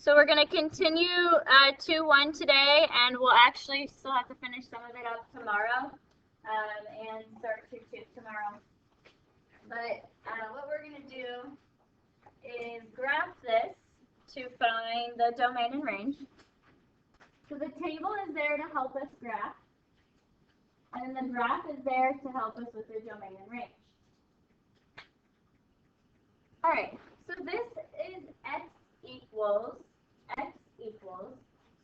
So we're going to continue 2-1 today, and we'll actually still have to finish some of it up tomorrow and start 2-2 tomorrow. But what we're going to do is graph this to find the domain and range. So the table is there to help us graph, and then the graph is there to help us with the domain and range. All right, so this is x equals.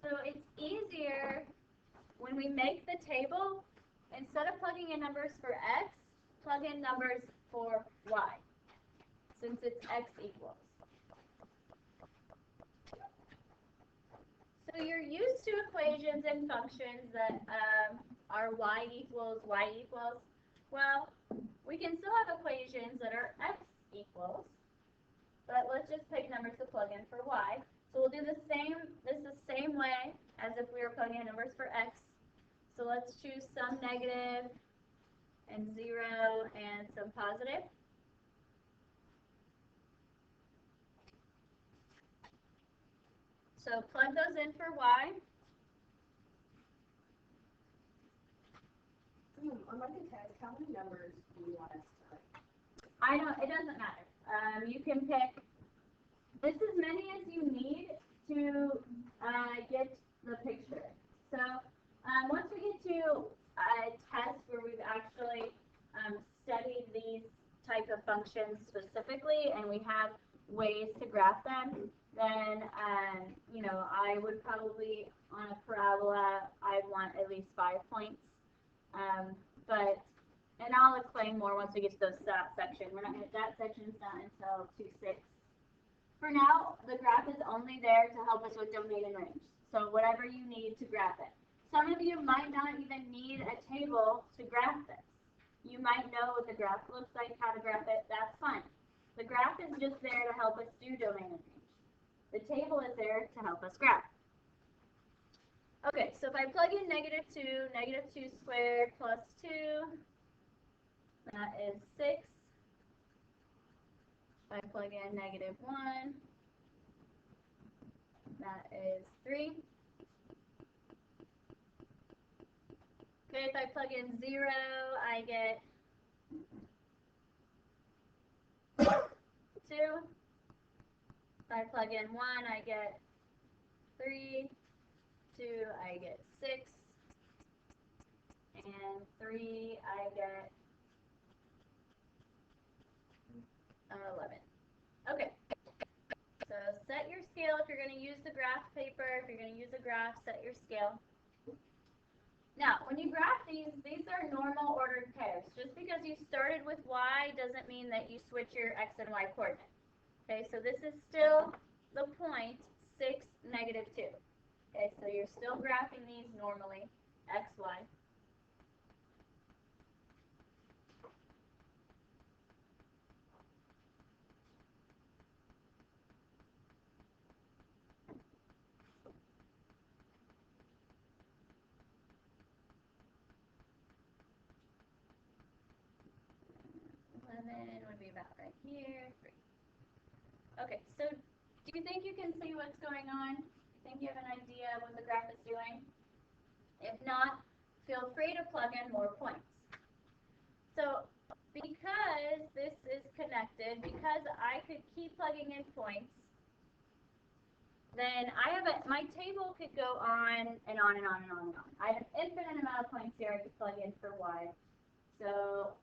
So it's easier when we make the table, instead of plugging in numbers for x, plug in numbers for y, since it's x equals. So you're used to equations and functions that are y equals. Well, we can still have equations that are x equals, but let's just pick numbers to plug in for y. So we'll do the same way as if we were plugging in numbers for x. So let's choose some negative and 0 and some positive. So plug those in for y. On my test, how many numbers do you want us to pick? It doesn't matter. You can pick this as many as you need to get the picture. So once we get to a test where we've actually studied these type of functions specifically and we have ways to graph them, then I would probably, on a parabola, I'd want at least 5 points. And I'll explain more once we get to that section. That section's not until 2-6. For now, the graph is only there to help us with domain and range. So whatever you need to graph it. Some of you might not even need a table to graph this. You might know what the graph looks like, how to graph it. That's fine. The graph is just there to help us do domain and range. The table is there to help us graph. Okay, so if I plug in -2 squared plus 2, that is 6. If I plug in -1, that is 3. Okay, if I plug in 0, I get 2. If I plug in 1, I get 3. 2, I get 6. And 3, I get 11. Okay. So set your scale if you're going to use the graph paper. If you're going to use a graph, set your scale. Now, when you graph these are normal ordered pairs. Just because you started with y doesn't mean that you switch your x and y coordinates. Okay, so this is still the point 6, -2. Okay, so you're still graphing these normally, x, y. Would be about right here. 3. Okay, so do you think you can see what's going on? Do you think you have an idea of what the graph is doing? If not, feel free to plug in more points. So because this is connected, because I could keep plugging in points, then my table could go on and on and on and on and on. I have an infinite amount of points here I could plug in for y. So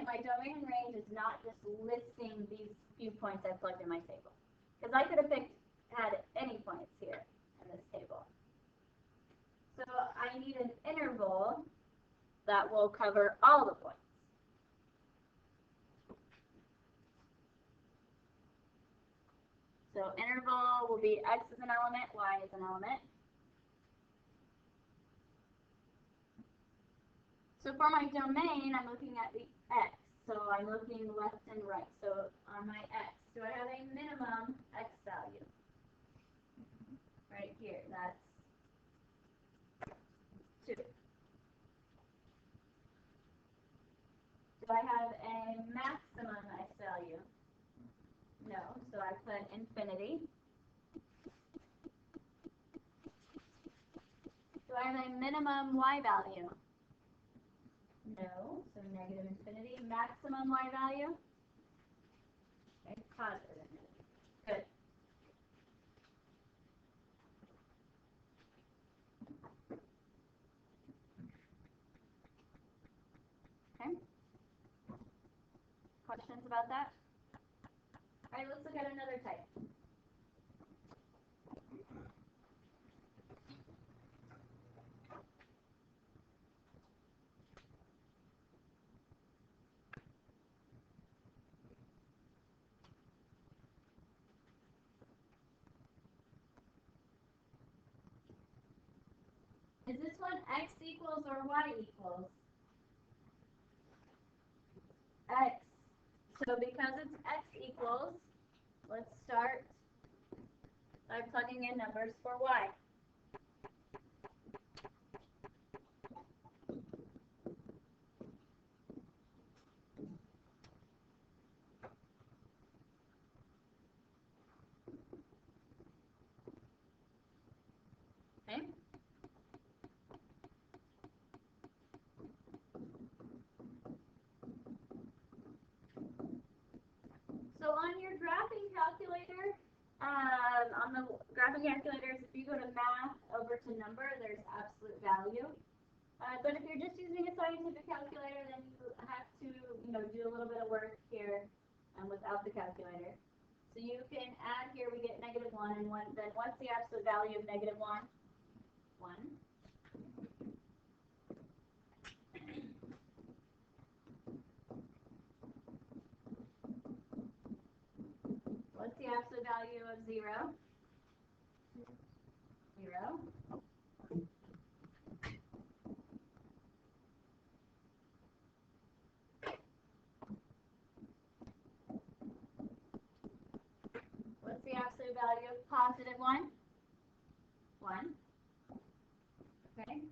my domain and range is not just listing these few points I plugged in my table. Because I could have had any points here in this table. So I need an interval that will cover all the points. So interval will be x is an element, y is an element. So for my domain, I'm looking at the x. So I'm looking left and right. So on my x, do I have a minimum x value? Right here, that's 2. Do I have a maximum x value? No, so I put infinity. I have a minimum y value? No, so negative infinity. Maximum y value? Okay, positive infinity. Good. Okay. Questions about that? All right, let's look at another type. Is this one x equals or y equals? X. So because it's x equals, let's start by plugging in numbers for y. Okay. So on your graphing calculator, on the graphing calculators, if you go to math over to number, there's absolute value. But if you're just using a scientific calculator, then you have to, do a little bit of work here without the calculator. So you can add here, we get -1, and then what's the absolute value of -1? 1. What's the absolute value of 0? 0. What's the absolute value of +1? 1. Okay,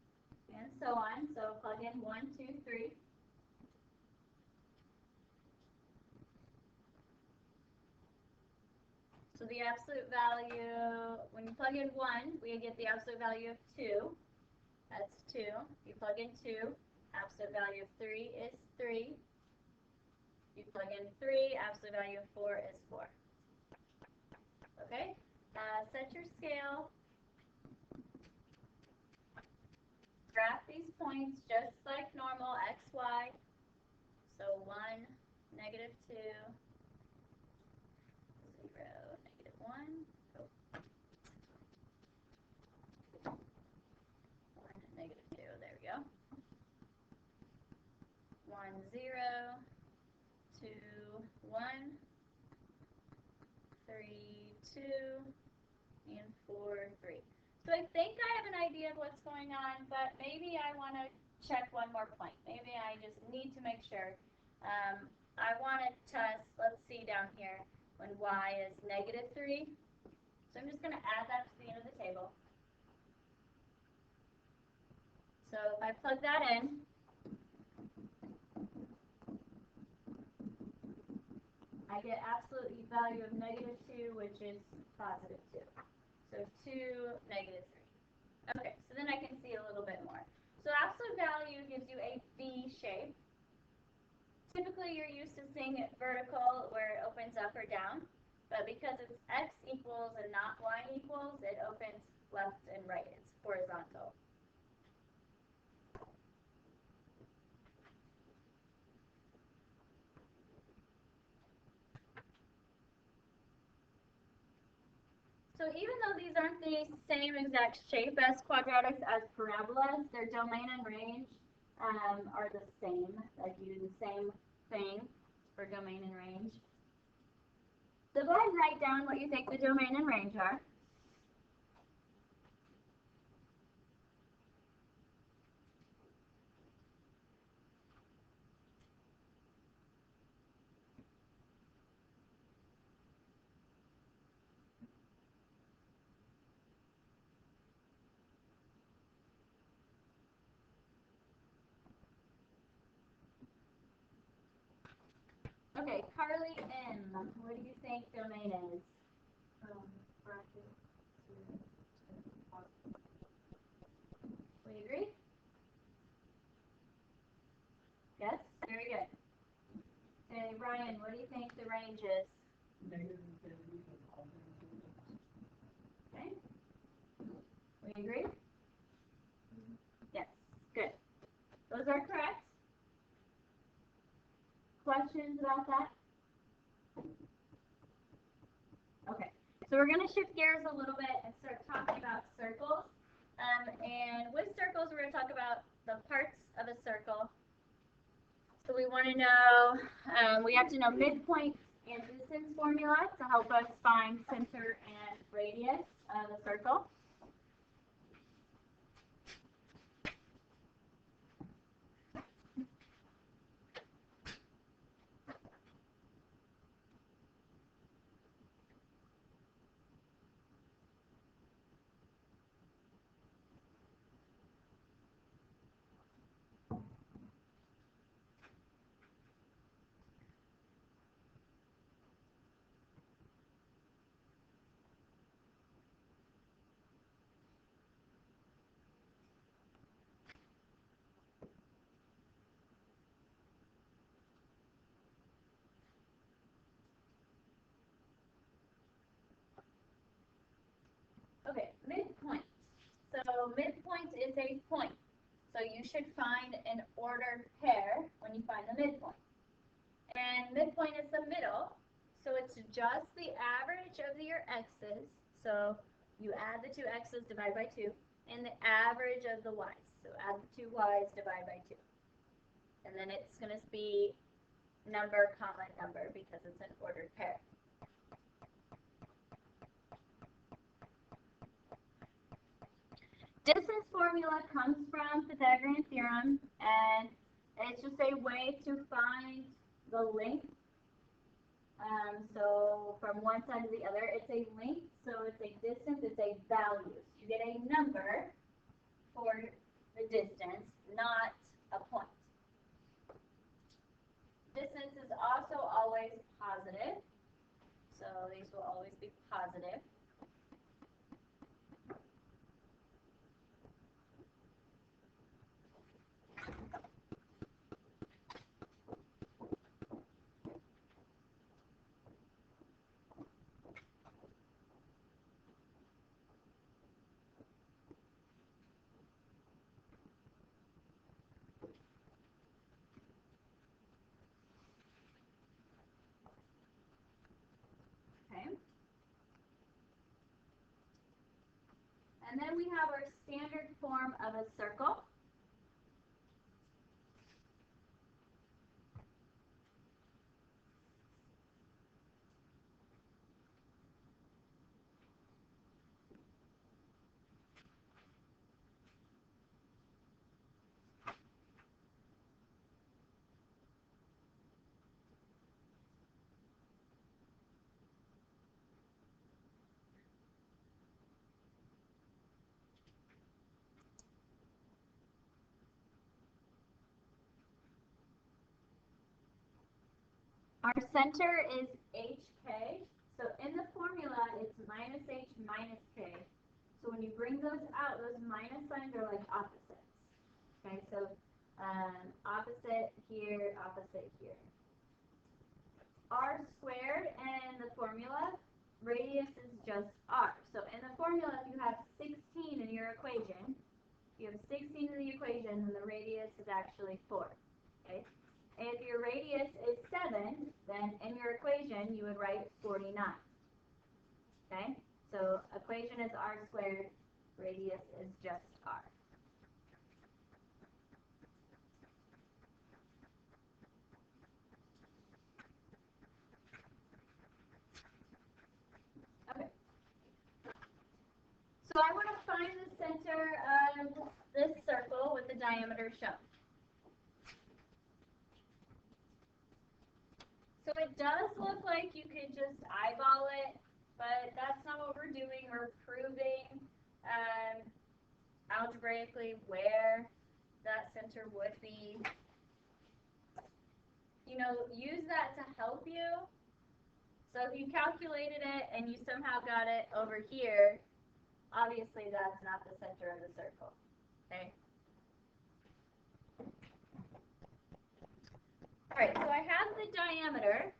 and so on. So plug in 1, 2, 3. So the absolute value, when you plug in 1, we get the absolute value of 2. That's 2. You plug in 2, absolute value of 3 is 3. You plug in 3, absolute value of 4 is 4. Okay? Set your scale. Graph these points just like normal, x, y. So 1, -2, 0, -1. Oh. 1, -2, there we go. 1, 0, 2, 1, 3, 2, and 4, 3. So I think I have an idea of what's going on, but maybe I want to check one more point. Maybe I just need to make sure. I want to test, let's see down here, when y is -3. So I'm just going to add that to the end of the table. So if I plug that in, I get absolute value of -2, which is +2. So 2, -3. Okay, so then I can see a little bit more. So absolute value gives you a V shape. Typically, you're used to seeing it vertical, where it opens up or down. But because it's x equals and not y equals, it opens left and right. It's horizontal. So even though these aren't the same exact shape as quadratics as parabolas, their domain and range are the same. Like you do the same thing for domain and range. So go ahead and write down what you think the domain and range are. Okay, Carly M. What do you think domain is? Bracket to Brian, what do you think the range is? Negative infinity to positive infinity. Okay. We agree? Yes. Good. Those are correct. Questions about that? Okay. So we're going to shift gears a little bit and start talking about circles. And with circles, we're going to talk about the parts of a circle. So we want to know, we have to know midpoint and distance formula to help us find center and radius of a circle. Okay, midpoint. So midpoint is a point. So you should find an ordered pair when you find the midpoint. And midpoint is the middle. So it's just the average of your x's. So you add the two x's, divide by 2, and the average of the y's. So add the two y's, divide by 2. And then it's going to be number, comma, number because it's an ordered pair. Distance formula comes from Pythagorean Theorem, and it's just a way to find the length. So from one side to the other, it's a length, so it's a distance, it's a value. So you get a number for the distance, not a point. Distance is also always positive, so these will always be positive. Okay. And then we have our standard form of a circle. Our center is HK. So in the formula, it's minus H minus K. So when you bring those out, those minus signs are like opposites. Okay, so opposite here, opposite here. R squared in the formula, radius is just R. So in the formula, if you have 16 in your equation, you have 16 in the equation, and the radius is actually 4. Okay. If your radius is 7, then in your equation you would write 49. Okay? So equation is r squared, radius is just r. Okay. So I want to find the center of this circle with the diameter shown. So it does look like you could just eyeball it, but that's not what we're doing. We're proving algebraically where that center would be. You know, use that to help you. So if you calculated it and you somehow got it over here, obviously that's not the center of the circle. Okay? Alright, so I have the diameter,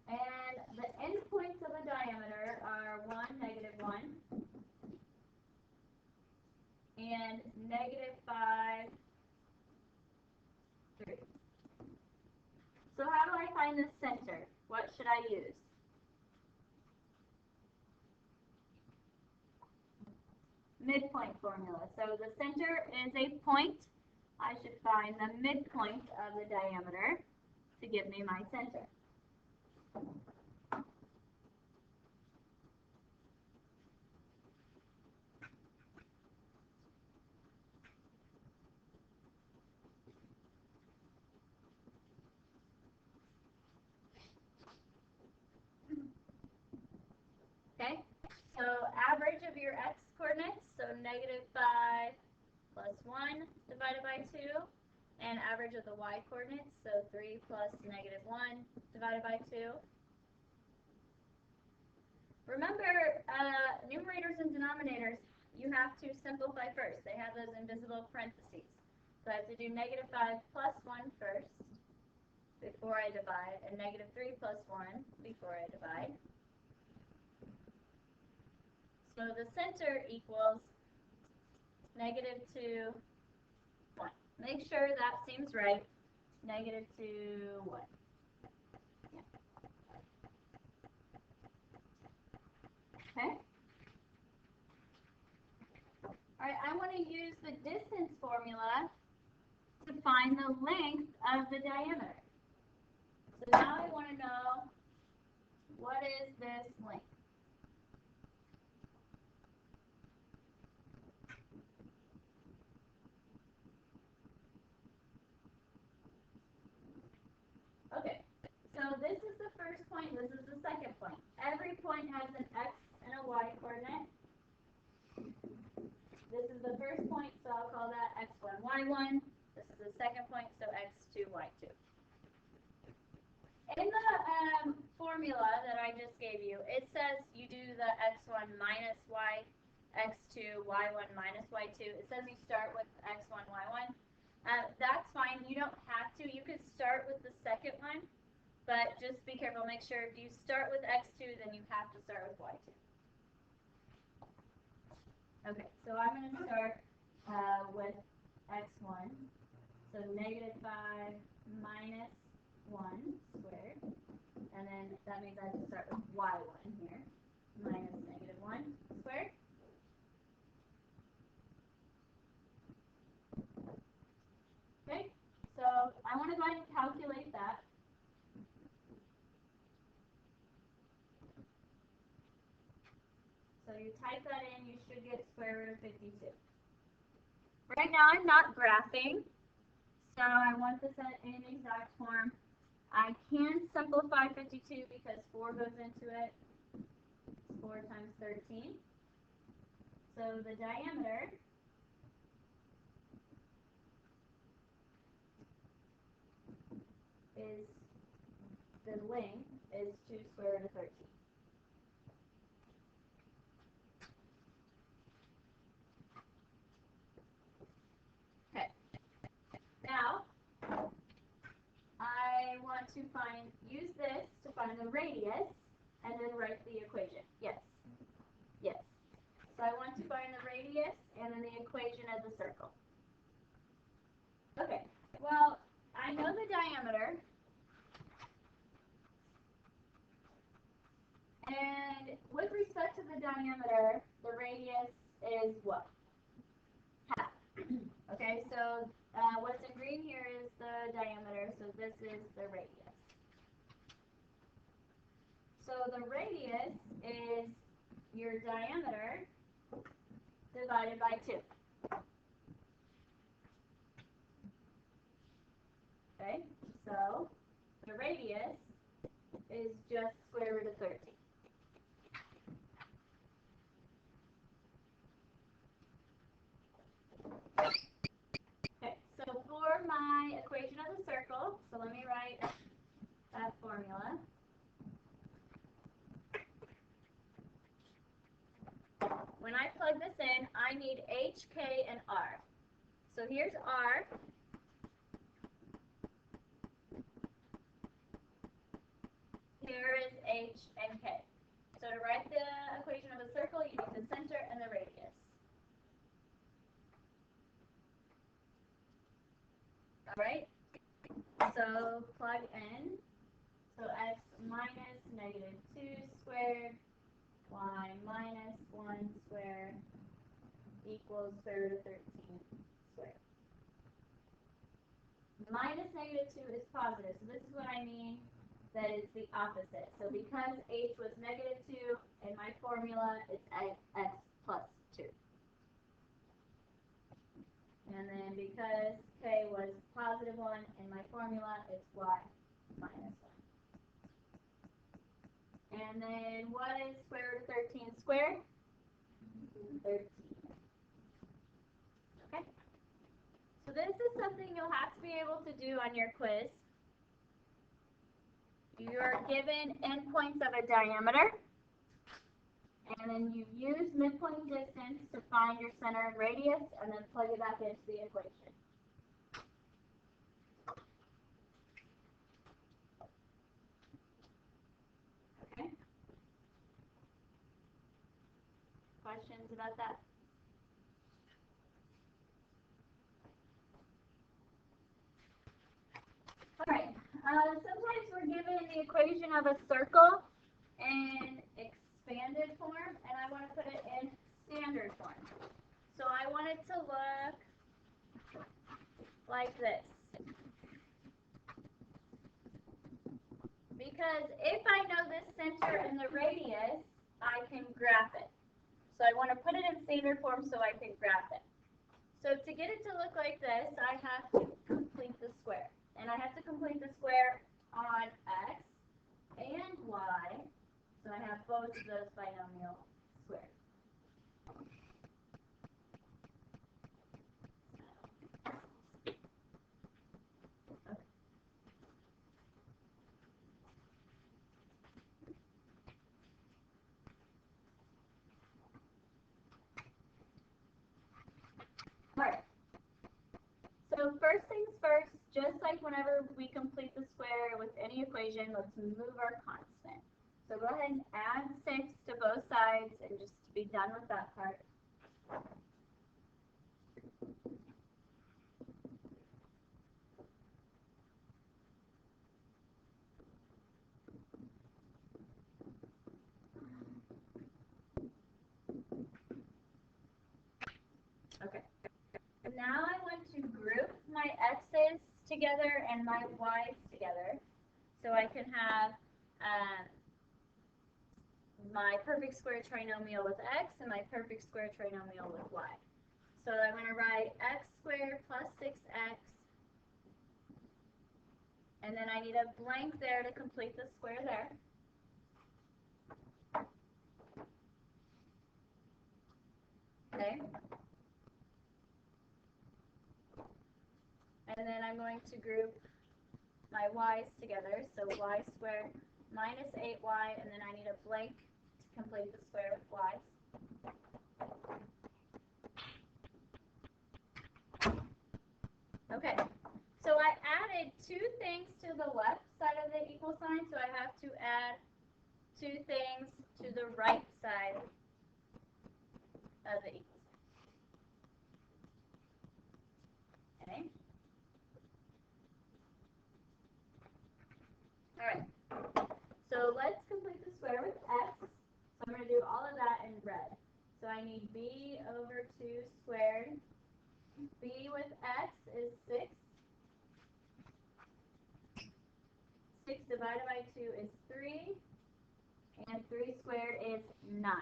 and the endpoints of the diameter are 1, -1, and -5, 3. So how do I find the center? What should I use? Midpoint formula. So the center is a point. I should find the midpoint of the diameter to give me my center. Okay, so average of your x-coordinates, so -5 plus 1 divided by 2, and average of the y-coordinates, so 3 plus -1 divided by 2. Remember, numerators and denominators, you have to simplify first. They have those invisible parentheses. So I have to do -5 plus 1 first before I divide, and -3 plus 1 before I divide. So the center equals -2, 1. Make sure that seems right. -2, 1. Yeah. Okay? Alright, I want to use the distance formula to find the length of the diameter. So now I want to know, what is this length? Okay, so this is the first point, this is the second point. Every point has an x and a y coordinate. This is the first point, so I'll call that x1, y1. This is the second point, so x2, y2. In the formula that I just gave you, it says you do the x1 minus y, x2, y1 minus y2. It says you start with x1, y1. That's fine. You don't have to. You could start with the second one, but just be careful. Make sure if you start with x2, then you have to start with y2. Okay, so I'm going to start with x1. So -5 minus 1 squared. And then that means I have to start with y1 here. Minus -1 squared. Okay, so I want to go ahead and calculate that. So you type that in, you should get square root of 52. Right now I'm not graphing, so I want this in exact form. I can simplify 52 because 4 goes into it. 4 times 13. So the diameter is, the length is 2 square root of 13. Okay. Now, I want to use this to find the radius and then write the equation. Yes. Yes. So I want to find the radius and then the equation of the circle. Okay. Well, I know the diameter. And with respect to the diameter, the radius is what? Half. Okay, so what's in green here is the diameter, so this is the radius. So the radius is your diameter divided by 2. Okay, so the radius is just square root of 13. Okay, so for my equation of the circle, so let me write that formula. When I plug this in, I need h, k, and r. So here's r. here is h and k. So to write the equation of a circle, you need the center and the radius. All right? So plug in. So x minus negative 2 squared, y minus 1 squared equals square root of 13 squared. Minus negative 2 is positive, so this is what I mean that it's the opposite. So because h was negative 2 in my formula, it's x plus 2. And then because k was positive 1 in my formula, it's y minus 1. And then what is square root of 13 squared? 13. Okay. So this is something you'll have to be able to do on your quiz. You're given endpoints of a diameter, and then you use midpoint distance to find your center and radius, and then plug it back into the equation. Okay? Questions about that? All right. Sometimes we're given the equation of a circle in expanded form, and I want to put it in standard form. So I want it to look like this. Because if I know the center and the radius, I can graph it. So I want to put it in standard form so I can graph it. So to get it to look like this, I have to complete the square. And I have to complete the square on x and y. So I have both of those binomial squares. Alright. So first things first, just like whenever we complete the square with any equation, let's move our constant. So go ahead and add 6 to both sides and just be done with that part. Okay. Now I want to group my x's together and my y's together so I can have my perfect square trinomial with x and my perfect square trinomial with y. So I'm going to write x squared plus 6x, and then I need a blank there to complete the square there. Okay. And then I'm going to group my y's together, so y squared minus 8y, and then I need a blank to complete the square with y's. Okay, so I added 2 things to the left side of the equal sign, so I have to add 2 things to the right side of the equal sign. Okay. Alright, so let's complete the square with x. So I'm going to do all of that in red. So I need b over 2 squared. B with x is 6. 6 divided by 2 is 3. And 3 squared is 9.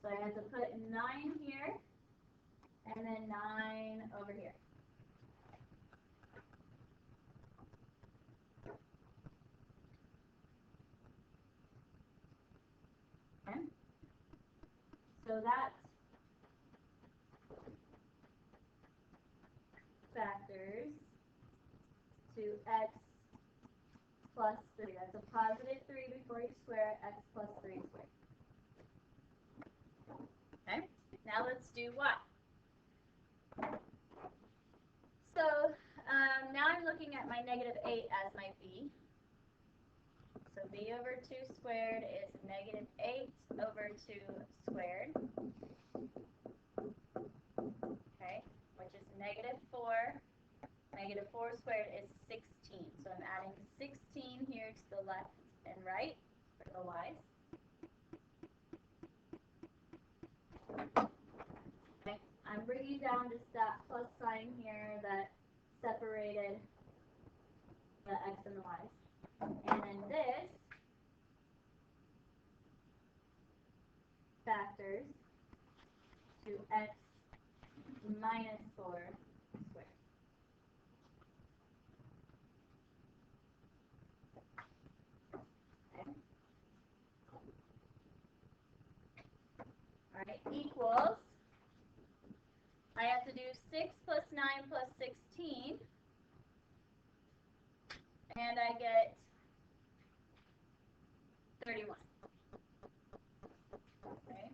So I have to put 9 here. And then 9 over here. Okay. So that's factors to x plus 3. That's a positive 3 before you square it, x plus 3 squared. Okay, now let's do y. So now I'm looking at my negative 8 as my b. So b over 2 squared is negative 8 over 2 squared. Okay, which is negative 4. Negative 4 squared is 16. So I'm adding 16 here to the left and right for the y's. Okay, I'm bringing down just that plus sign here that separated the x and the y's. And then this factors to x minus 4 squared. Okay. All right, equals, I have to do 6 plus 9 plus 16, and I get 31. Okay.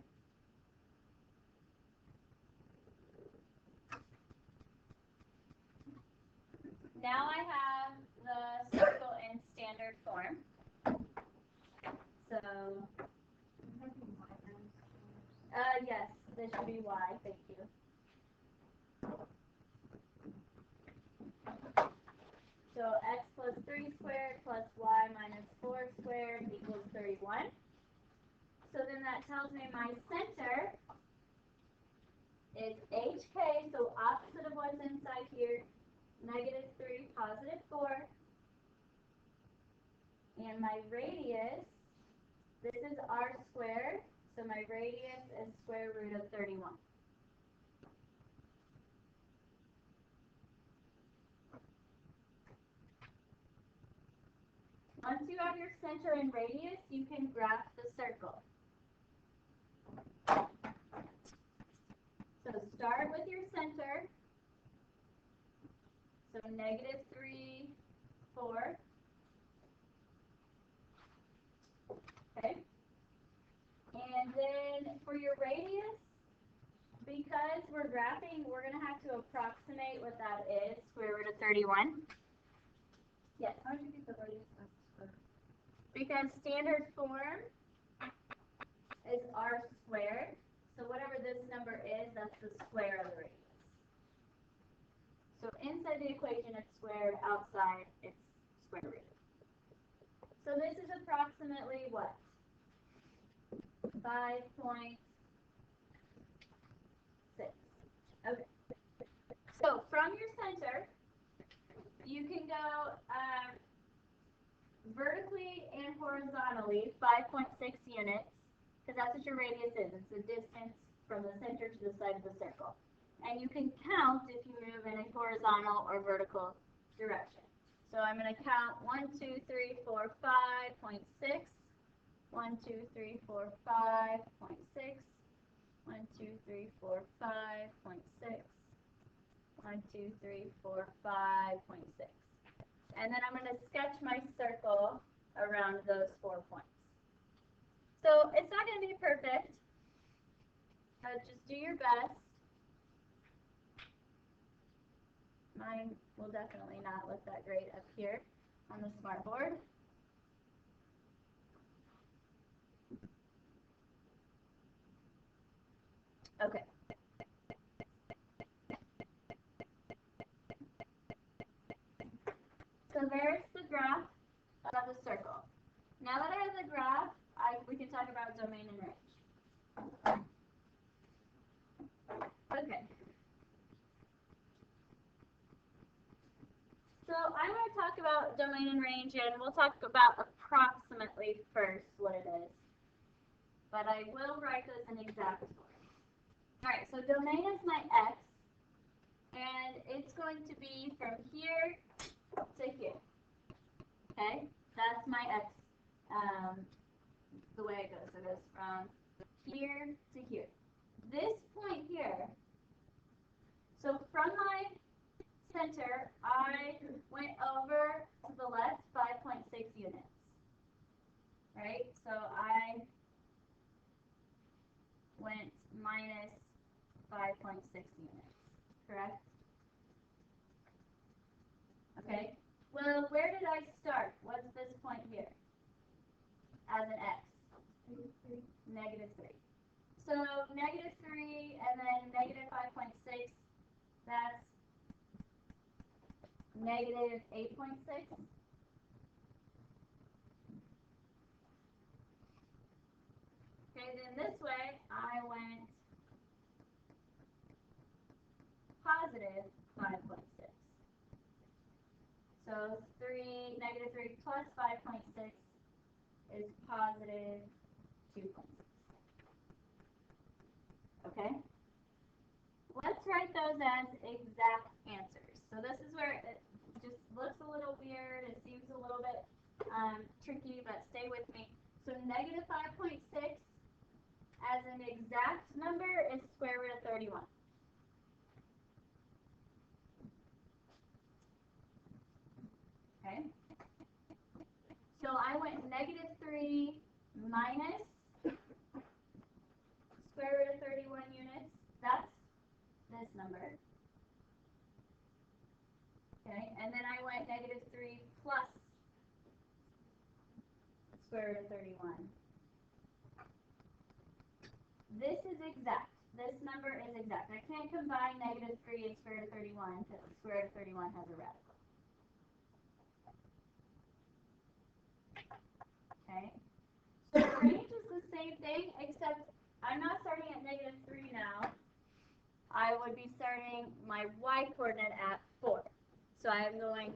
Now I have the circle in standard form. So, yes, this should be y. Thank you. So x plus 3 squared plus y minus 4 squared equals 31. So then that tells me my center is HK, so opposite of what's inside here, negative 3, positive 4. And my radius, this is r squared, so my radius is square root of 31. Once you have your center and radius, you can graph the circle. So start with your center. So negative 3, 4. Okay. And then for your radius, because we're graphing, we're going to have to approximate what that is, square root of 31. Yes. How did you get the radius of square? Because standard form is r squared. So whatever this number is, that's the square of the radius. So inside the equation it's squared, outside it's square rooted. So this is approximately what? 5.6. Okay. So from your center, you can go vertically and horizontally 5.6 units, because that's what your radius is. It's the distance from the center to the side of the circle. And you can count if you move in a horizontal or vertical direction. So I'm going to count 1, 2, 3, 4, 5.6. 1, 2, 3, 4, 5.6. 1, 2, 3, 4, 5.6. 1, 2, 3, 4, 5.6. And then I'm going to sketch my circle around those 4 points. So it's not going to be perfect, but just do your best. Mine will definitely not look that great up here on the smartboard. Okay. So there's the graph of the circle. Now that I have the graph, we can talk about domain and range. Okay. So I'm going to talk about domain and range, and we'll talk about approximately first what it is. But I will write this in exact form. All right, so domain is my x, and it's going to be from here to here. Okay, that's my x, the way it goes. So it goes from here to here. This point here, so from my center, I went over to the left 5.6 units. Right, so I went minus 5.6 units, correct? Okay, well, where did I start? What's this point here? negative 3. So negative 3 and then negative 5.6, that's negative 8.6. Okay, then this way I went positive 5.6. So negative 3 plus 5.6 is positive 2.6. Okay? Let's write those as exact answers. So this is where it just looks a little weird. It seems a little bit tricky, but stay with me. So negative 5.6 as an exact number is square root of 31. Okay? So I went negative 3 minus square root of 31 units. That's this number. Okay, and then I went negative 3 plus square root of 31. This is exact. This number is exact. I can't combine negative 3 and square root of 31 because square root of 31 has a radical. Okay, so the range is the same thing, except I'm not starting at negative 3 now. I would be starting my y coordinate at 4. So I'm going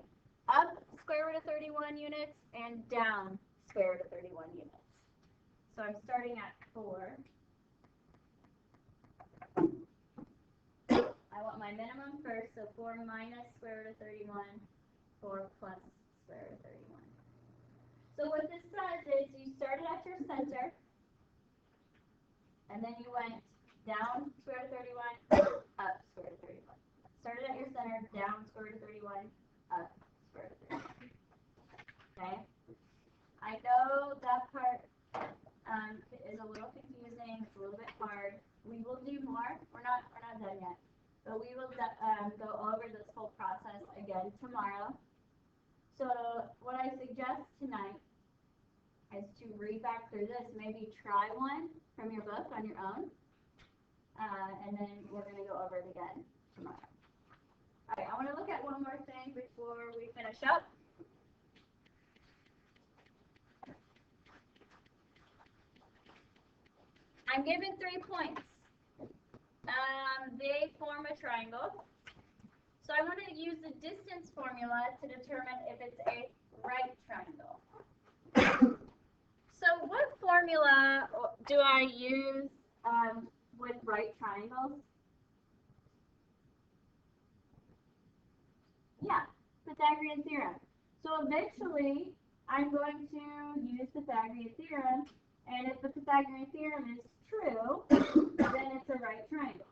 up square root of 31 units and down square root of 31 units. So I'm starting at 4. I want my minimum first, so 4 minus square root of 31, 4 plus square root of 31. So what this says is you started at your center, and then you went down square root of 31, up square root of 31. Started at your center, down square root of 31, up square root of 31. Okay? I know that part is a little confusing, it's a little bit hard. We will do more. We're not done yet. But we will go over this whole process again tomorrow. So what I suggest tonight is to read back through this. Maybe try one from your book on your own. And then we're going to go over it again tomorrow. All right, I want to look at one more thing before we finish up. I'm given 3 points. They form a triangle. So I want to use the distance formula to determine if it's a right triangle. So what formula do I use with right triangles? Yeah, Pythagorean Theorem. So eventually, I'm going to use Pythagorean Theorem, and if the Pythagorean Theorem is true, then it's a right triangle.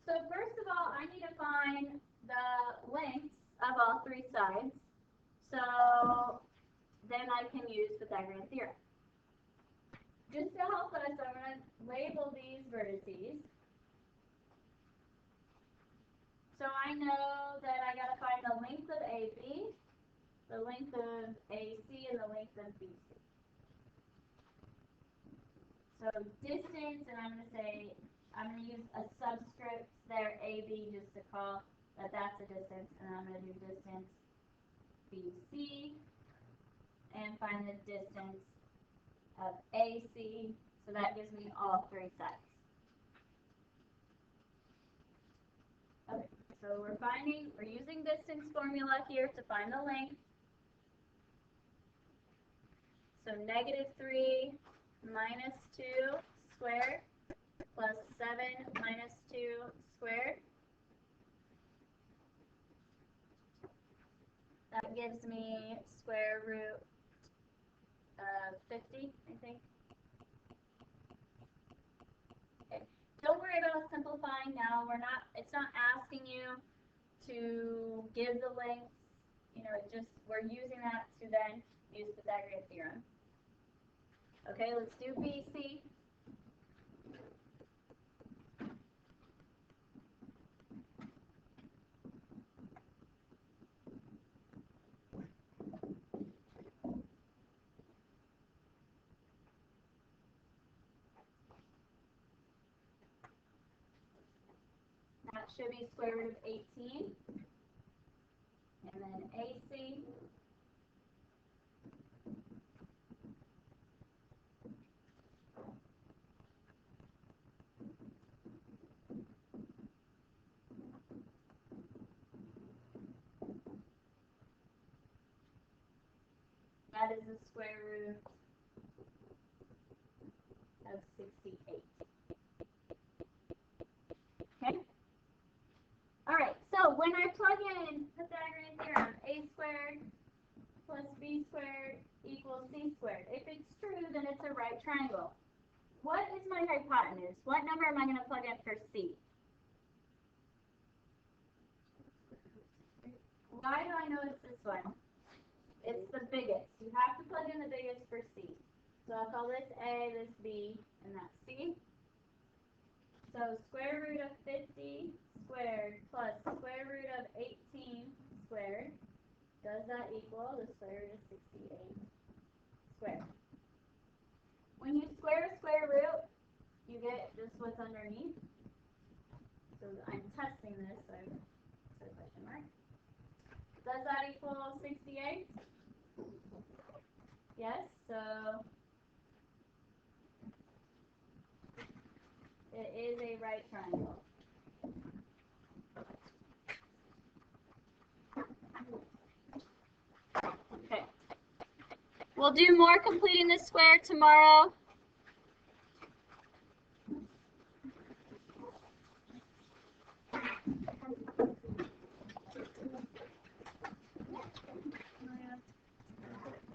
So first of all, I need to find the lengths of all 3 sides. So then I can use Pythagorean Theorem. Just to help us, I'm going to label these vertices. So I know that I got to find the length of AB, the length of AC, and the length of BC. So distance, and I'm going to use a subscript there, AB, just to call that that's a distance, and I'm going to do distance BC, and find the distance of AC, so that gives me all 3 sides. Okay, so we're using distance formula here to find the length. So negative 3 minus 2 squared plus 7 minus 2 squared. That gives me square root of 50, I think. Okay. Don't worry about simplifying now. It's not asking you to give the length. We're using that to then use Pythagorean Theorem. Okay, let's do BC. that should be square root of 18. And then AC. That is the square root of 68. Okay? All right, so when I plug in Pythagorean theorem, a squared plus b squared equals c squared. If it's true, then it's a right triangle. What is my hypotenuse? What number am I going to plug in for c? Why do I know it's this one? It's the biggest. You have to plug in the biggest for c. So I'll call this a, this b, and that's c. So square root of 50 squared plus square root of 18 squared. Does that equal the square root of 68 squared? When you square a square root, you get just what's underneath. So I'm testing this, so I put a question mark. Does that equal 68? Yes, so it is a right triangle. Okay. We'll do more completing the square tomorrow.